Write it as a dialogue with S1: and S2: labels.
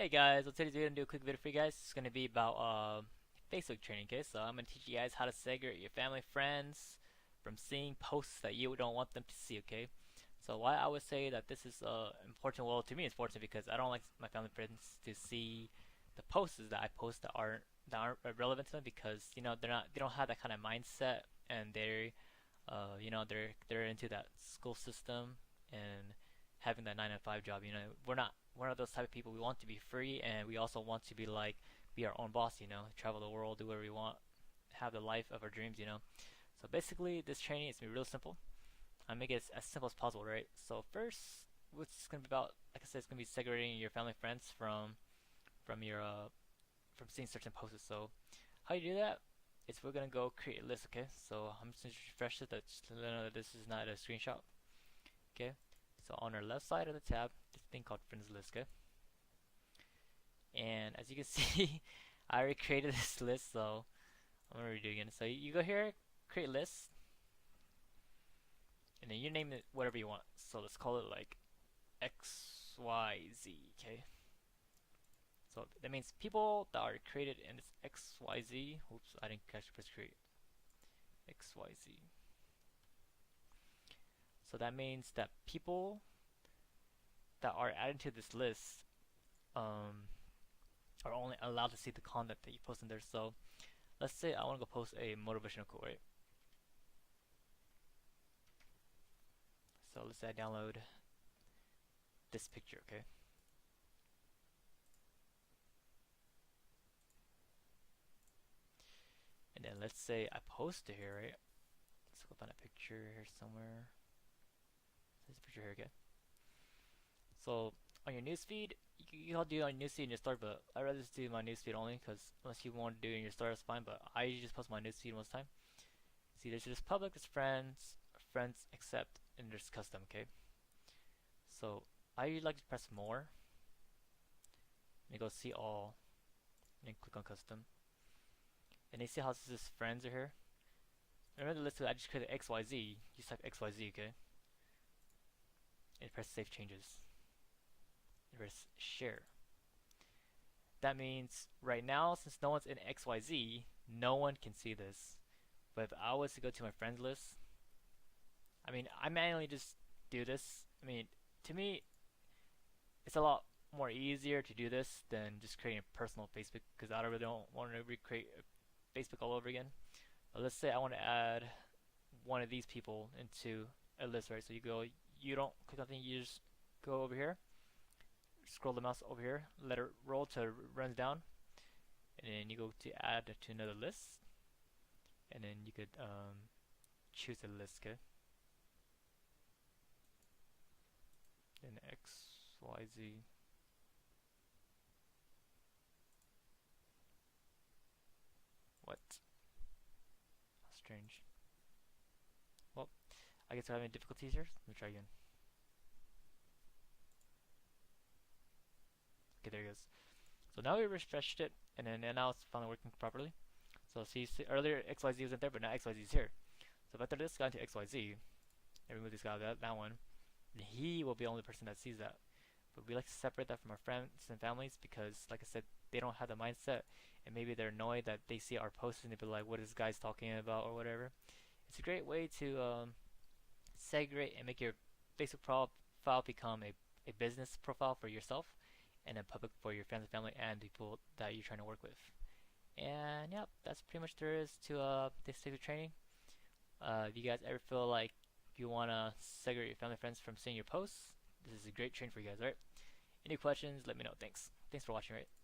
S1: Hey guys, so today's video gonna do a quick video for you guys. It's gonna be about Facebook training, okay? So I'm gonna teach you guys how to segregate your family friends from seeing posts that you don't want them to see, okay? So why I would say that this is important, well to me it's important because I don't like my family friends to see the posts that I post that aren't relevant to them because they don't have that kind of mindset and they're into that school system and having that 9 to 5 job. We're not those type of people. We want to be free, and we also want to be our own boss. Travel the world, do whatever we want, have the life of our dreams. So basically, this training is gonna be real simple. I make it as simple as possible, right? So first, what's gonna be about, like I said, it's gonna be segregating your family friends from your from seeing certain posts. So how you do that? Is we're gonna go create a list, okay? So I'm just gonna refresh it. That's to know that this is not a screenshot, okay? So on our left side of the tab, this thing called friends list, okay? And as you can see, I already created this list, so I'm gonna redo it again. So you go here, create list, and then you name it whatever you want. So let's call it like XYZ, okay? So that means people that are created in this XYZ. Oops, I didn't actually press create. XYZ. So that means that people that are added to this list um, are only allowed to see the content that you post in there. So let's say I want to go post a motivational quote, right? So let's say I download this picture, okay? And then let's say I post it here, right? Let's go find a picture here somewhere. There's a picture here, okay? So on your newsfeed, you can do it on your newsfeed and your story, but I'd rather just do my newsfeed only because unless you want to do it in your story, that's fine. But I usually just post my newsfeed most time. See, there's just public, there's friends accept, and there's custom, okay? So I usually like to press more and go see all and click on custom. And you see how this is friends are here. Remember the list I just created XYZ. Just type XYZ, okay? And press save changes. And press share. That means right now, since no one's in XYZ, no one can see this. But if I was to go to my friends list, I manually just do this. To me, it's a lot more easier to do this than just creating a personal Facebook because I really don't want to recreate Facebook all over again. But let's say I want to add one of these people into a list, right? So you don't click on anything, you just go over here, scroll the mouse over here, let it roll till it runs down, and then you go to add to another list, and then you could choose a list, okay? Then X, Y, Z. What? Strange. Well, I guess we're having difficulties here. Let me try again. Okay, there it goes. So now we refreshed it, and now it's finally working properly. So see earlier XYZ wasn't there, but now XYZ is here. So if I throw this guy into XYZ, and remove this guy out of that one, he will be the only person that sees that. But we like to separate that from our friends and families because, like I said, they don't have the mindset, and maybe they're annoyed that they see our posts and they be like, "What is this guy's talking about?" or whatever. It's a great way to segregate and make your Facebook profile become a business profile for yourself and a public for your friends and family and people that you're trying to work with. And yeah, that's pretty much there is to this Facebook training. If you guys ever feel like you want to segregate your family and friends from seeing your posts, this is a great training for you guys, alright? Any questions, let me know. Thanks. Thanks for watching, right?